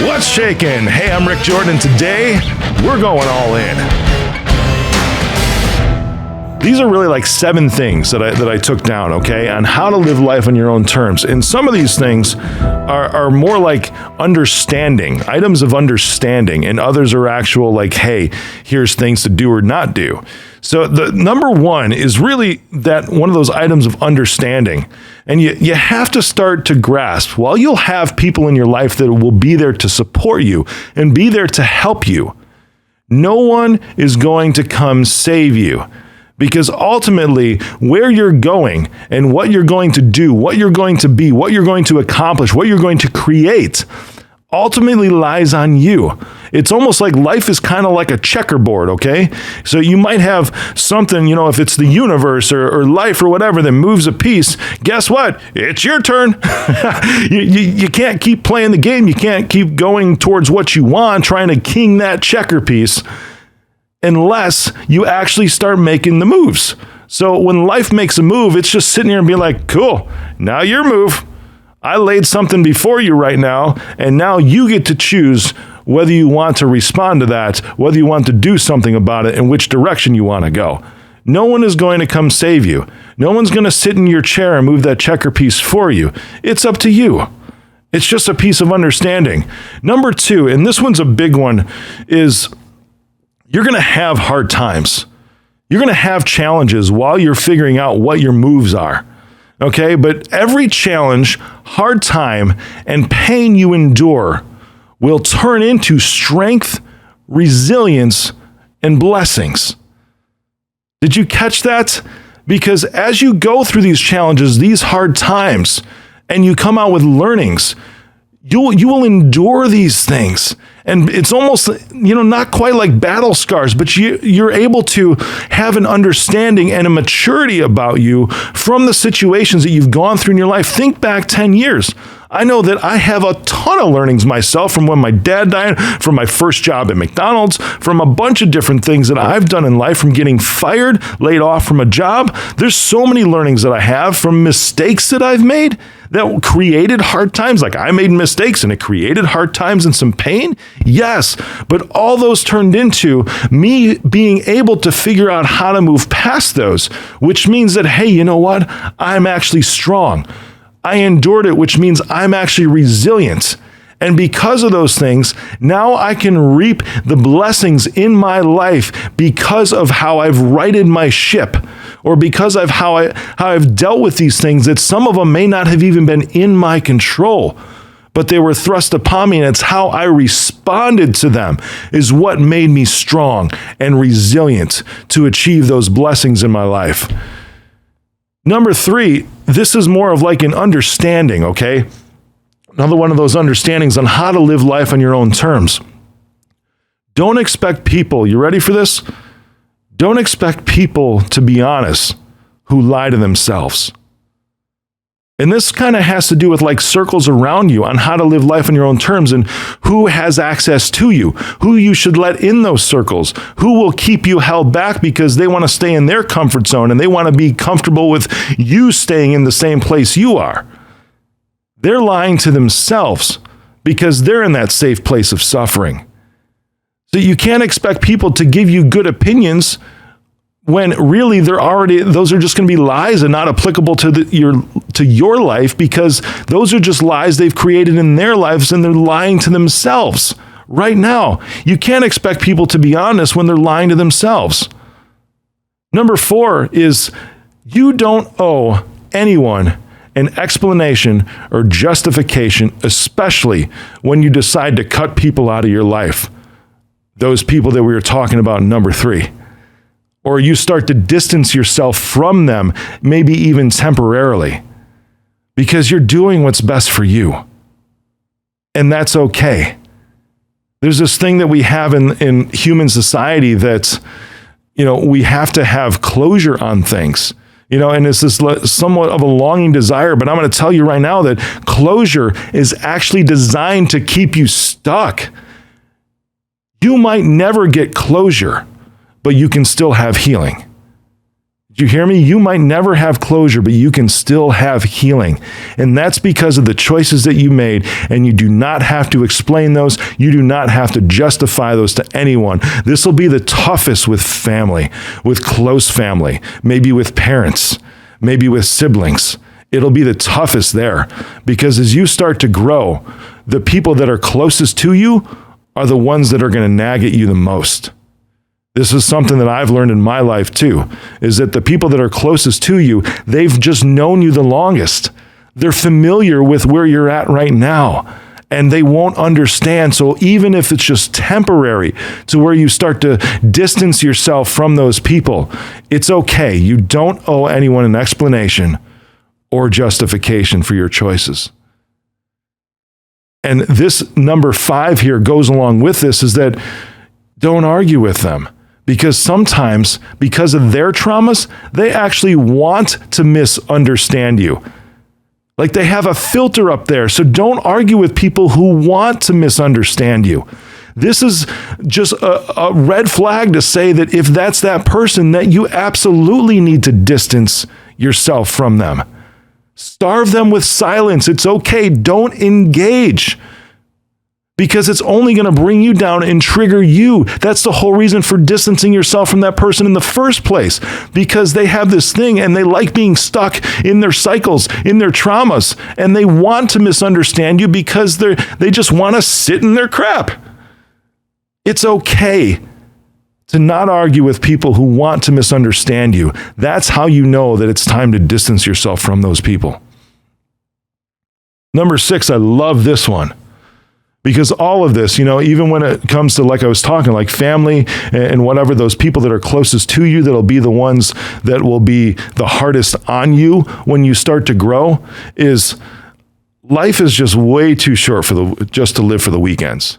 What's shaking? Hey, I'm Rick Jordan. Today, we're going all in. These are really like 7 things that I took down, okay, on how to live life on your own terms. And some of these things are more like understanding, items of understanding, and others are actual like, hey, here's things to do or not do. So the number 1 is really that one of those items of understanding. And you have to start to grasp, while you'll have people in your life that will be there to support you and be there to help you, no one is going to come save you. Because ultimately, where you're going and what you're going to do, what you're going to be, what you're going to accomplish, what you're going to create, ultimately lies on you. It's almost like life is kind of like a checkerboard, okay? So you might have something, if it's the universe or life or whatever that moves a piece, guess what? It's your turn. You can't keep playing the game. You can't keep going towards what you want, trying to king that checker piece, unless you actually start making the moves. So when life makes a move, it's just sitting here and being like, cool, now your move. I laid something before you right now, and now you get to choose whether you want to respond to that, whether you want to do something about it, and which direction you want to go. No one is going to come save you. No one's going to sit in your chair and move that checker piece for you. It's up to you. It's just a piece of understanding. Number 2, and this one's a big one, is you're going to have hard times. You're going to have challenges while you're figuring out what your moves are. Okay, but every challenge, hard time, and pain you endure will turn into strength, resilience, and blessings. Did you catch that? Because as you go through these challenges, these hard times, and you come out with learnings, you will endure these things. And it's almost, not quite like battle scars, but you're able to have an understanding and a maturity about you from the situations that you've gone through in your life. Think back 10 years. I know that I have a ton of learnings myself from when my dad died, from my first job at McDonald's, from a bunch of different things that I've done in life, from getting fired, laid off from a job. There's so many learnings that I have from mistakes that I've made that created hard times. Like I made mistakes and it created hard times and some pain. Yes, but all those turned into me being able to figure out how to move past those, which means that, hey, you know what? I'm actually strong. I endured it, which means I'm actually resilient. And because of those things, now I can reap the blessings in my life because of how I've righted my ship, or because of how I've dealt with these things that some of them may not have even been in my control, but they were thrust upon me, and it's how I responded to them is what made me strong and resilient to achieve those blessings in my life. Number 3, this is more of like an understanding, okay? Another one of those understandings on how to live life on your own terms. Don't expect people, you ready for this? Don't expect people to be honest who lie to themselves. And this kind of has to do with like circles around you on how to live life on your own terms and who has access to you, who you should let in those circles, who will keep you held back because they want to stay in their comfort zone and they want to be comfortable with you staying in the same place you are. They're lying to themselves because they're in that safe place of suffering. So you can't expect people to give you good opinions when really those are just going to be lies and not applicable to your life, because those are just lies they've created in their lives and they're lying to themselves right now. You can't expect people to be honest when they're lying to themselves. Number 4 is you don't owe anyone an explanation or justification, especially when you decide to cut people out of your life. Those people that we were talking about in number 3. Or you start to distance yourself from them, maybe even temporarily, because you're doing what's best for you. And that's okay. There's this thing that we have in human society that, we have to have closure on things. And it's this somewhat of a longing desire, but I'm going to tell you right now that closure is actually designed to keep you stuck. You might never get closure, but you can still have healing. Did Do you hear me? You might never have closure, but you can still have healing. And that's because of the choices that you made, and you do not have to explain those. You do not have to justify those to anyone. This will be the toughest with family, with close family, maybe with parents, maybe with siblings. It'll be the toughest there, because as you start to grow, the people that are closest to you are the ones that are going to nag at you the most. This is something that I've learned in my life too, is that the people that are closest to you, they've just known you the longest. They're familiar with where you're at right now, and they won't understand. So even if it's just temporary to where you start to distance yourself from those people, it's okay. You don't owe anyone an explanation or justification for your choices. And this number 5 here goes along with this, is that don't argue with them. Because sometimes, because of their traumas, they actually want to misunderstand you. Like they have a filter up there. So don't argue with people who want to misunderstand you. This is just a red flag to say that if that's that person, that you absolutely need to distance yourself from them. Starve them with silence. It's okay. Don't engage. Because it's only going to bring you down and trigger you. That's the whole reason for distancing yourself from that person in the first place. Because they have this thing and they like being stuck in their cycles, in their traumas. And they want to misunderstand you because they just want to sit in their crap. It's okay to not argue with people who want to misunderstand you. That's how you know that it's time to distance yourself from those people. Number 6, I love this one. Because all of this, even when it comes to, like I was talking, like family and whatever, those people that are closest to you, that'll be the ones that will be the hardest on you when you start to grow, is life is just way too short just to live for the weekends.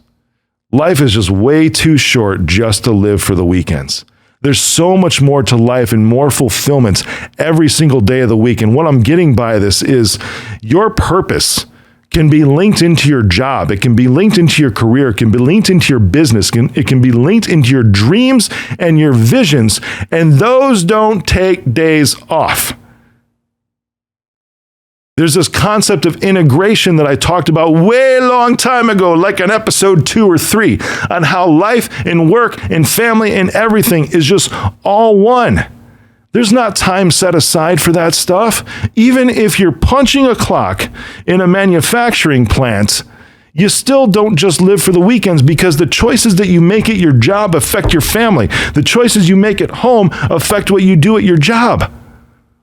Life is just way too short just to live for the weekends. There's so much more to life and more fulfillment every single day of the week. And what I'm getting by this is your purpose can be linked into your job. It can be linked into your career. It can be linked into your business. It can be linked into your dreams and your visions. And those don't take days off. There's this concept of integration that I talked about way long time ago, like in episode 2 or 3, on how life and work and family and everything is just all one. There's not time set aside for that stuff. Even if you're punching a clock in a manufacturing plant, you still don't just live for the weekends, because the choices that you make at your job affect your family. The choices you make at home affect what you do at your job.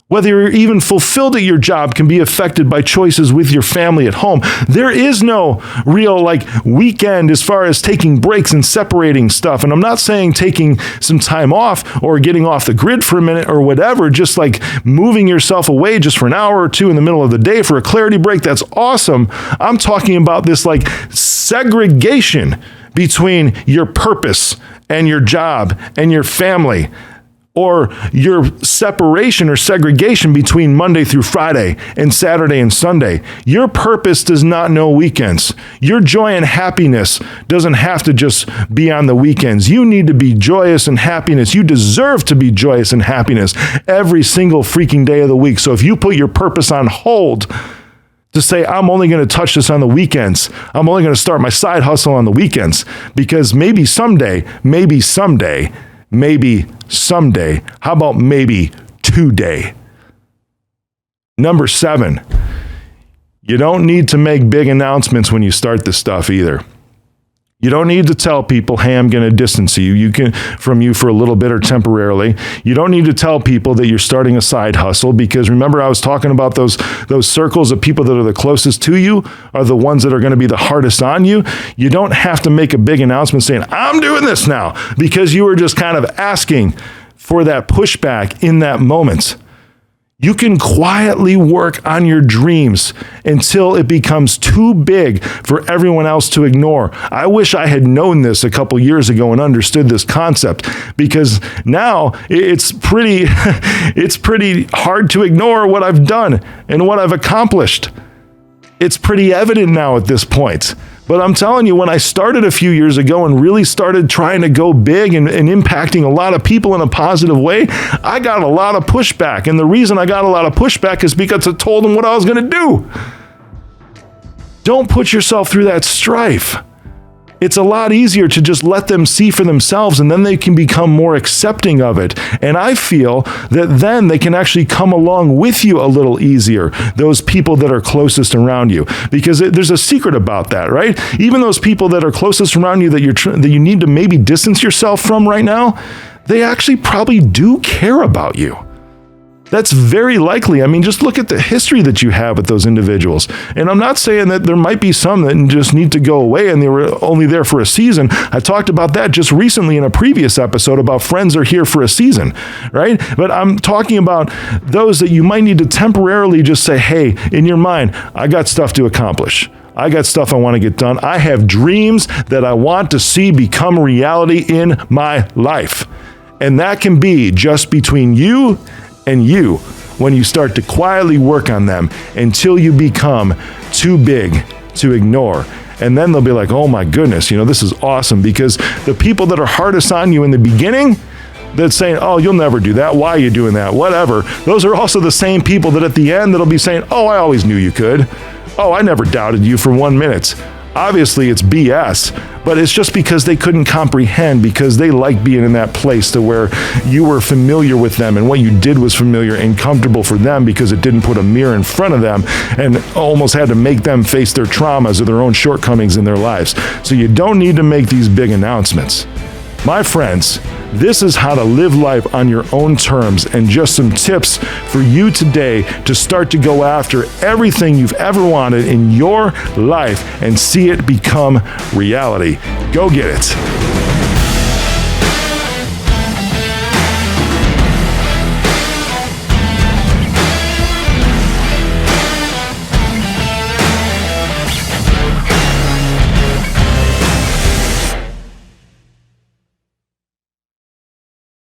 Whether you're even fulfilled at your job can be affected by choices with your family at home. There is no real weekend as far as taking breaks and separating stuff. And I'm not saying taking some time off or getting off the grid for a minute or whatever, just like moving yourself away just for an hour or two in the middle of the day for a clarity break. That's awesome. I'm talking about this segregation between your purpose and your job and your family. Or your separation or segregation between Monday through Friday and Saturday and Sunday. Your purpose does not know weekends. Your joy and happiness doesn't have to just be on the weekends. You need to be joyous and happiness. You deserve to be joyous and happiness every single freaking day of the week. So if you put your purpose on hold to say, I'm only going to touch this on the weekends, I'm only going to start my side hustle on the weekends, because maybe someday, how about maybe today? Number 7, you don't need to make big announcements when you start this stuff either. You don't need to tell people, hey, I'm going to distance you from you for a little bit or temporarily. You don't need to tell people that you're starting a side hustle, because remember I was talking about those circles of people that are the closest to you are the ones that are going to be the hardest on you. You don't have to make a big announcement saying, I'm doing this now, because you were just kind of asking for that pushback in that moment. You can quietly work on your dreams until it becomes too big for everyone else to ignore. I wish I had known this a couple years ago and understood this concept, because now it's pretty hard to ignore what I've done and what I've accomplished. It's pretty evident now at this point. But I'm telling you, when I started a few years ago and really started trying to go big and impacting a lot of people in a positive way, I got a lot of pushback. And the reason I got a lot of pushback is because I told them what I was going to do. Don't put yourself through that strife. It's a lot easier to just let them see for themselves, and then they can become more accepting of it. And I feel that then they can actually come along with you a little easier, those people that are closest around you. Because there's a secret about that, right? Even those people that are closest around you that you need to maybe distance yourself from right now, they actually probably do care about you. That's very likely. I mean, just look at the history that you have with those individuals. And I'm not saying that there might be some that just need to go away and they were only there for a season. I talked about that just recently in a previous episode about friends are here for a season, right? But I'm talking about those that you might need to temporarily just say, hey, in your mind, I got stuff to accomplish. I got stuff I want to get done. I have dreams that I want to see become reality in my life. And that can be just between you and you when you start to quietly work on them until you become too big to ignore. And then they'll be like, oh my goodness, this is awesome, because the people that are hardest on you in the beginning, that's saying, oh, you'll never do that. Why are you doing that? Whatever. Those are also the same people that at the end that'll be saying, oh, I always knew you could. Oh, I never doubted you for 1 minute. Obviously, it's BS, but it's just because they couldn't comprehend, because they like being in that place to where you were familiar with them and what you did was familiar and comfortable for them, because it didn't put a mirror in front of them and almost had to make them face their traumas or their own shortcomings in their lives. So you don't need to make these big announcements. My friends, this is how to live life on your own terms, and just some tips for you today to start to go after everything you've ever wanted in your life and see it become reality. Go get it.